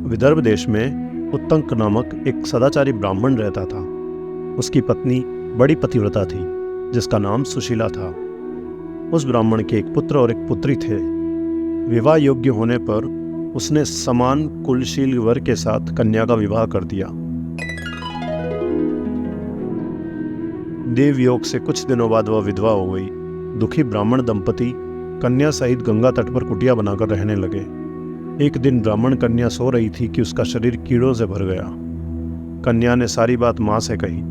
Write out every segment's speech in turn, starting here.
विदर्भ देश में उत्तंक नामक एक सदाचारी ब्राह्मण रहता था। उसकी पत्नी बड़ी पतिव्रता थी, जिसका नाम सुशीला था। उस ब्राह्मण के एक पुत्र और एक पुत्री थे। विवाह योग्य होने पर उसने समान कुलशील वर के साथ कन्या का विवाह कर दिया। देव योग से कुछ दिनों बाद वह विधवा हो गई। दुखी ब्राह्मण दंपति कन्या सहित गंगा तट पर कुटिया बनाकर रहने लगे। एक दिन ब्राह्मण कन्या सो रही थी कि उसका शरीर कीड़ों से भर गया। कन्या ने सारी बात माँ से कही।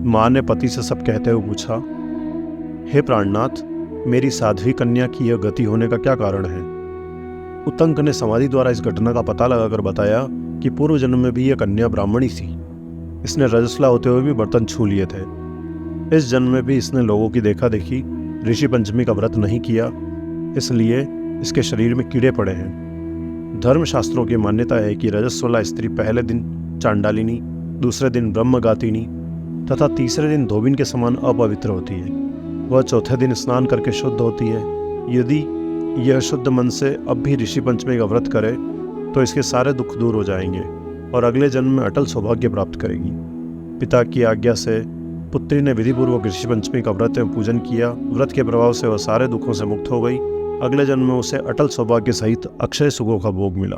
माँ ने पति से सब कहते हुए पूछा, हे प्राणनाथ, मेरी साध्वी कन्या की यह गति होने का क्या कारण है? उत्तंक ने समाधि द्वारा इस घटना का पता लगाकर बताया कि पूर्व जन्म में भी यह कन्या ब्राह्मणी थी। इसने रजस्वला होते हुए भी बर्तन छू लिए थे। इस जन्म में भी इसने लोगों की देखा देखी ऋषि पंचमी का व्रत नहीं किया, इसलिए इसके शरीर में कीड़े पड़े हैं। धर्मशास्त्रों की मान्यता है कि रजस्वला स्त्री पहले दिन चांडालिनी, दूसरे दिन ब्रह्मगातिनी तथा तीसरे दिन धोबिन के समान अपवित्र होती है। वह चौथे दिन स्नान करके शुद्ध होती है। यदि यह शुद्ध मन से अब भी ऋषि पंचमी का व्रत करे तो इसके सारे दुख दूर हो जाएंगे और अगले जन्म में अटल सौभाग्य प्राप्त करेगी। पिता की आज्ञा से पुत्री ने विधिपूर्वक ऋषि पंचमी का व्रत एवं पूजन किया। व्रत के प्रभाव से वह सारे दुखों से मुक्त हो गई। अगले जन्म में उसे अटल सौभाग्य सहित अक्षय सुखों का भोग मिला।